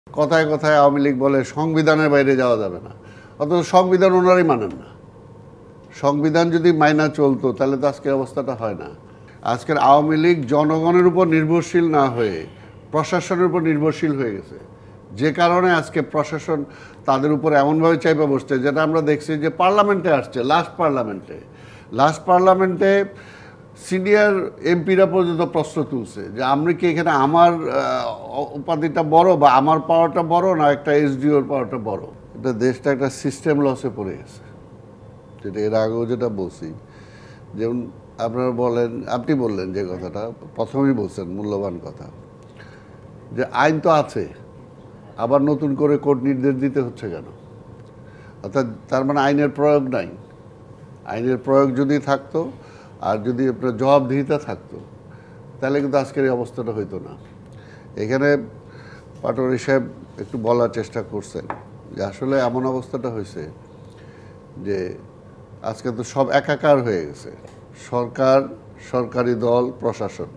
কথায় কথায় আওয়ামী লীগ বলে সংবিধানের বাইরে যাওয়া যাবে না, অথচ সংবিধান ওনারাই মানেন না। সংবিধান যদি মাইনা চলতো তাহলে তো আজকের অবস্থাটা হয় না। আজকের আওয়ামী লীগ জনগণের উপর নির্ভরশীল না হয়ে প্রশাসনের উপর নির্ভরশীল হয়ে গেছে, যে কারণে আজকে প্রশাসন তাদের উপর এমনভাবে চাইপা বসছে, যেটা আমরা দেখছি যে পার্লামেন্টে আসছে, লাস্ট পার্লামেন্টে সিনিয়র এমপিরা পর্যন্ত প্রশ্ন তুলছে যে আমরা কি এখানে আমার উপাধিটা বড় বা আমার পাওয়ারটা বড় না একটা এসডিওর পাওয়ারটা বড়। এটা দেশটা একটা সিস্টেম লসে পড়ে গেছে, যেটা এর আগেও যেটা বলছি। যেমন আপনারা বলেন, আপনি বললেন যে কথাটা প্রথমেই বলছেন, মূল্যবান কথা, যে আইন তো আছে, আবার নতুন করে কোর্ট নির্দেশ দিতে হচ্ছে কেন? অর্থাৎ তার মানে আইনের প্রয়োগ নাই। আইনের প্রয়োগ যদি থাকতো আর যদি আপনার জবাবদিহিতা থাকতো তাহলে কিন্তু আজকের এই অবস্থাটা হইতো না। এখানে পাটোয়ারি সাহেব একটু বলার চেষ্টা করছেন যে আসলে এমন অবস্থাটা হয়েছে যে আজকে তো সব একাকার হয়ে গেছে, সরকার, সরকারি দল, প্রশাসন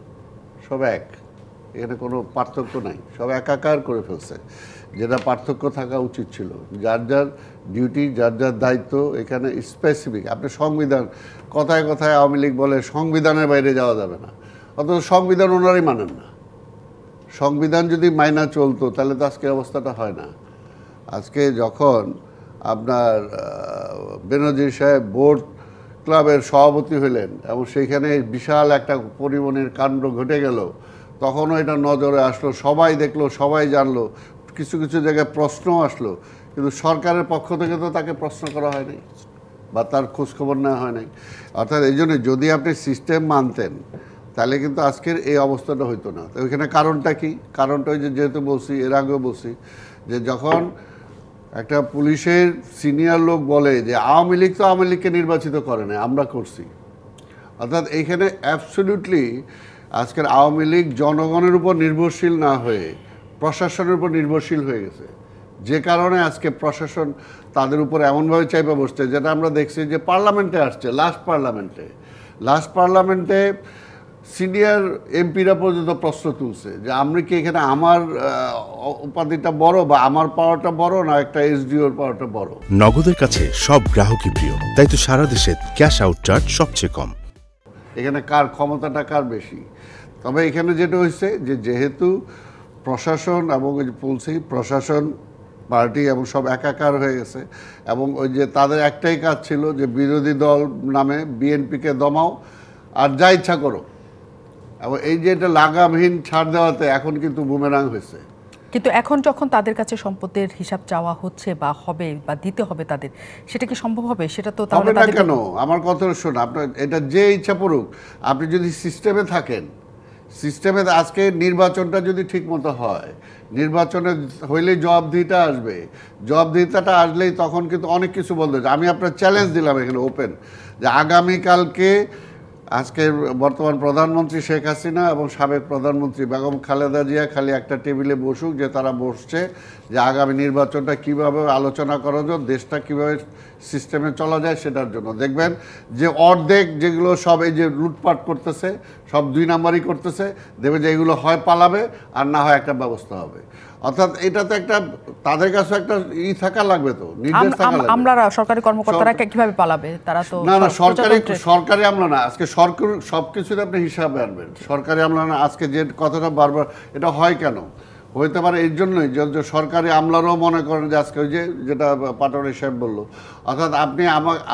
সব এক, এখানে কোনো পার্থক্য নাই, সব একাকার করে ফেলছে। যেটা পার্থক্য থাকা উচিত ছিল, যার যার ডিউটি, যার যার দায়িত্ব এখানে স্পেসিফিক। আপনি সংবিধান, কথায় কথায় আওয়ামী লীগ বলে সংবিধানের বাইরে যাওয়া যাবে না, অথচ সংবিধান ওনারাই মানেন না। সংবিধান যদি মাইনা চলতো তাহলে তো আজকের অবস্থাটা হয় না। আজকে যখন আপনার বেনজির সাহেব বোর্ড ক্লাবের সভাপতি হলেন এবং সেইখানে বিশাল একটা পরিবহনের কাণ্ড ঘটে গেল, তখনও এটা নজরে আসলো, সবাই দেখলো, সবাই জানলো, কিছু কিছু জায়গায় প্রশ্নও আসলো, কিন্তু সরকারের পক্ষ থেকে তো তাকে প্রশ্ন করা হয়নি বা তার খোঁজখবর নেওয়া হয় নাই। অর্থাৎ এই জন্য যদি আপনি সিস্টেম মানতেন তাহলে কিন্তু আজকের এই অবস্থাটা হইতো না। তো ওইখানে কারণটা কি? কারণটা ওই যে যেহেতু বলছি, এর আগেও বলছি, যে যখন একটা পুলিশের সিনিয়র লোক বলে যে আওয়ামী লীগ তো আওয়ামী লীগকে নির্বাচিত করে না, আমরা করছি, অর্থাৎ এইখানে অ্যাবসলিউটলি আজকের আওয়ামী লীগ জনগণের উপর নির্ভরশীল না হয়ে প্রশাসনের উপর নির্ভরশীল হয়ে গেছে, যে কারণে আজকে প্রশাসন তাদের উপর এমনভাবে চাইপা বসছে, যেটা আমরা দেখছি যে পার্লামেন্টে আসছে, লাস্ট পার্লামেন্টে সিনিয়র এমপিরা পর্যন্ত প্রশ্ন তুলছে যে আমরা কি এখানে আমার উপাধিটা বড় বা আমার পাওয়ারটা বড় না একটা এসডিওর পাওয়ারটা বড়। নগদের কাছে সব গ্রাহকই প্রিয়, তাই তো সারা দেশে ক্যাশ আউট চার্জ সবচেয়ে কম। এখানে কার ক্ষমতাটা কার বেশি? তবে এখানে যেটা হয়েছে যে যেহেতু প্রশাসন এবং বলছি প্রশাসন, পার্টি এবং সব একাকার হয়ে গেছে, এবং ওই যে তাদের একটাই কাজ ছিল যে বিরোধী দল নামে বিএনপিকে দমাও আর যা ইচ্ছা করো, এবং এই যে এটা লাগামহীন ছাড় দেওয়াতে এখন কিন্তু বুমেরাং হয়েছে। কিন্তু এখন যখন তাদের কাছে সম্পদের হিসাব চাওয়া হচ্ছে বা হবে বা দিতে হবে তাদের, সেটা কি সম্ভব হবে? সেটা তো হবে না কেন? আমার কথা শোন, আপনার এটা যে ইচ্ছা পড়ুক, আপনি যদি সিস্টেমে থাকেন, সিস্টেমে আজকে নির্বাচনটা যদি ঠিক মতো হয়, নির্বাচনে হইলেই জবাবদিহিতা আসবে, জবাবদিহিতাটা আসলেই তখন কিন্তু অনেক কিছু বলতে হবে। আমি আপনার চ্যালেঞ্জ দিলাম এখানে ওপেন, যে আগামীকালকে আজকের বর্তমান প্রধানমন্ত্রী শেখ হাসিনা এবং সাবেক প্রধানমন্ত্রী বেগম খালেদা জিয়া খালি একটা টেবিলে বসুক, যে তারা বসছে যে আগামী নির্বাচনটা কীভাবে আলোচনা করা যায়, দেশটা কীভাবে সিস্টেমে চলা যায় সেটার জন্য। দেখবেন যে অর্ধেক যেগুলো সব এই যে লুটপাট করতেছে, সব দুই নাম্বারই করতেছে, দেখবেন যে এগুলো হয় পালাবে আর না হয় একটা ব্যবস্থা হবে। অর্থাৎ এটা তো একটা তাদের কাছে একটা থাকা লাগবে, তো নির্দেশ থাকা লাগবে। আমরা সরকারি কর্মকর্তারা কিভাবে পালাবে? তারা তো না সরকারি আমলা না, আজকে সরকার সবকিছুতে আপনি হিসাবে আনবেন। সরকারি আমলা না, আজকে যে কথাটা বারবার, এটা হয় কেন? হইতে পারে এই জন্যই যে সরকারি আমলারাও মনে করেন যে আজকে ওই যে যেটা পাটোয়ারি সাহেব বললো, অর্থাৎ আপনি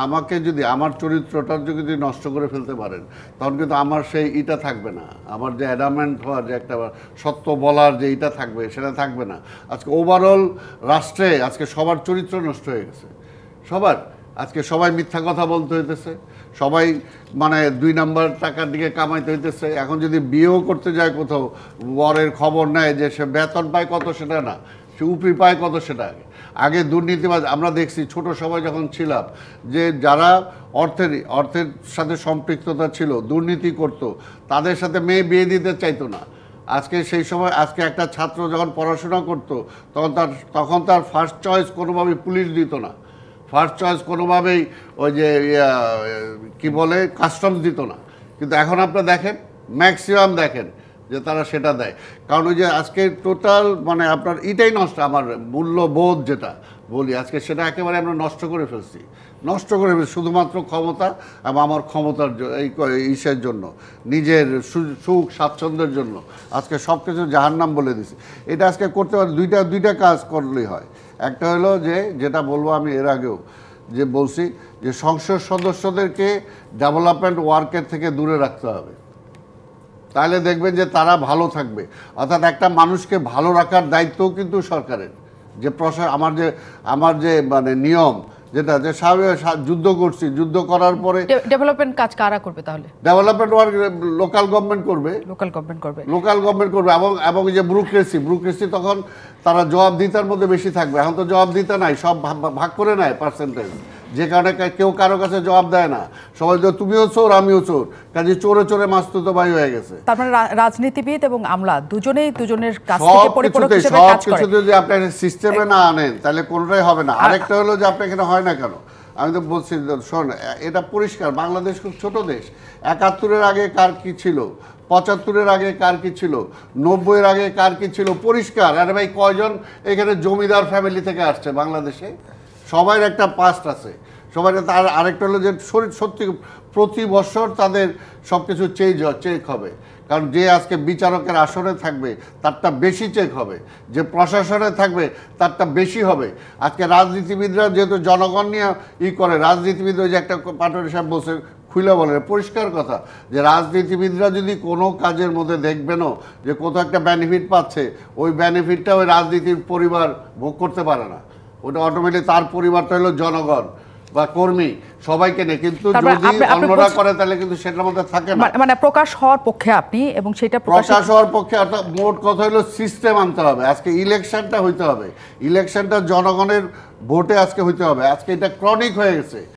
আমাকে যদি আমার চরিত্রটা যদি নষ্ট করে ফেলতে পারেন, তখন কিন্তু আমার সেই ইটা থাকবে না, আমার যে অ্যাডামেন্ট হওয়ার যে একটা সত্য বলার যে ইটা থাকবে সেটা থাকবে না। আজকে ওভারঅল রাষ্ট্রে আজকে সবার চরিত্র নষ্ট হয়ে গেছে, সবার। আজকে সবাই মিথ্যা কথা বলতে হইতেছে, সবাই মানে দুই নাম্বার টাকার দিকে কামাইতে হইতেছে। এখন যদি বিয়েও করতে যায় কোথাও, বরের খবর নেয় যে সে বেতন পায় কত সেটা না, সে উপরি পায় কত সেটা। আগে দুর্নীতিবাজ আমরা দেখছি ছোট সময় যখন ছিলাম, যে যারা অর্থের সাথে সম্পৃক্ততা ছিল, দুর্নীতি করত, তাদের সাথে মেয়ে বিয়ে দিতে চাইতো না। আজকে সেই সময় আজকে একটা ছাত্র যখন পড়াশোনা করতো তখন তার ফার্স্ট চয়েস কোনোভাবেই পুলিশ দিত না, ফার্স্ট চয়েস কোনোভাবেই ওই যে কি বলে কাস্টমস দিত না। কিন্তু এখন আপনারা দেখেন, ম্যাক্সিমাম দেখেন যে তারা সেটা দেয়। কারণ ওই যে আজকে টোটাল মানে আপনার এটাই নষ্ট, আমার মূল্যবোধ যেটা বলি আজকে সেটা একেবারে আমরা নষ্ট করে ফেলছি শুধুমাত্র ক্ষমতা এবং আমার ক্ষমতার এই ইসের জন্য, নিজের সুখ স্বাচ্ছন্দ্যের জন্য আজকে সব কিছু জাহান্নাম বলে দিছি। এটা আজকে করতে পারে দুইটা কাজ করলেই হয়। একটা হলো যে যেটা বলবো আমি এর আগেও যে বলছি যে সংসদ সদস্যদেরকে ডেভেলপমেন্ট ওয়ার্কের থেকে দূরে রাখতে হবে, তাহলে দেখবেন যে তারা ভালো থাকবে। অর্থাৎ একটা মানুষকে ভালো রাখার দায়িত্বও কিন্তু সরকারের। যে আমার যে মানে নিয়ম যেটা যে যুদ্ধ করছি, যুদ্ধ করার পরে ডেভেলপমেন্ট কাজ কারা করবে তাহলে? ডেভেলপমেন্ট ওয়ার্ক লোকাল গভর্নমেন্ট করবে, এবং যে ব্যুরোক্রেসি তখন তারা জবাবদিহিতার মধ্যে বেশি থাকবে। এখন তো জবাবদিহিতা নাই, সব ভাগ করে নেয় পার্সেন্টেজ, যে কারণে কেউ কারো কাছে জবাব দেয় না। সবাই তো তুমিও চোর আমিও চোর, কাজে চোরে চোরে মাস্তুতো ভাই হয়ে গেছে। তার মানে রাজনীতিবিদ এবং আমলা দুজনেই দুজনের কাছ থেকে পরিপূরক হিসেবে কাজ করে। সবকিছু যদি আপনি সিস্টেমে না আনেন তাহলে কোনোটাই হবে না। আরেকটা হলো যে আপনি এখানে হয় না কেন, আমি তো বলছি শোন, এটা পরিষ্কার, বাংলাদেশ খুব ছোট দেশ। ৭১-এর আগে কার কি ছিল, ৭৫-এর আগে কার কি ছিল, ৯০-এর আগে কার কি ছিল, পরিষ্কার। আরে ভাই কয়জন এখানে জমিদার ফ্যামিলি থেকে আসছে বাংলাদেশে? সবার একটা পাস্ট আছে, সবাই। তার আরেকটা হলো যে সত্যি প্রতি বছর তাদের সব কিছু চেক হবে। কারণ যে আজকে বিচারকের আসনে থাকবে তারটা বেশি চেক হবে, যে প্রশাসনে থাকবে তারটা বেশি হবে। আজকে রাজনীতিবিদরা যেহেতু জনগণ নিয়ে করে, রাজনীতিবিদ ওই যে একটা পাটোয়ারি সাহেব বলছে, খুলে বলে পরিষ্কার কথা, যে রাজনীতিবিদরা যদি কোনো কাজের মধ্যে দেখবেনও যে কোথাও একটা বেনিফিট পাচ্ছে, ওই বেনিফিটটা ওই রাজনীতির পরিবার ভোগ করতে পারে না। ওটা অটোমেটিক তার পরিবারটা হলো জনগণ বা কর্মী, সবাইকে নেই। কিন্তু যদি অন্যরা করে তাহলে কিন্তু সেটার মধ্যে থাকে না। মানে প্রকাশ হওয়ার পক্ষে আপনি, এবং সেটা প্রকাশ হওয়ার পক্ষে। অর্থাৎ মোট কথা হলো সিস্টেম আনতে হবে। আজকে ইলেকশনটা হইতে হবে, ইলেকশনটা জনগণের ভোটে আজকে হইতে হবে। আজকে এটা ক্রনিক হয়ে গেছে।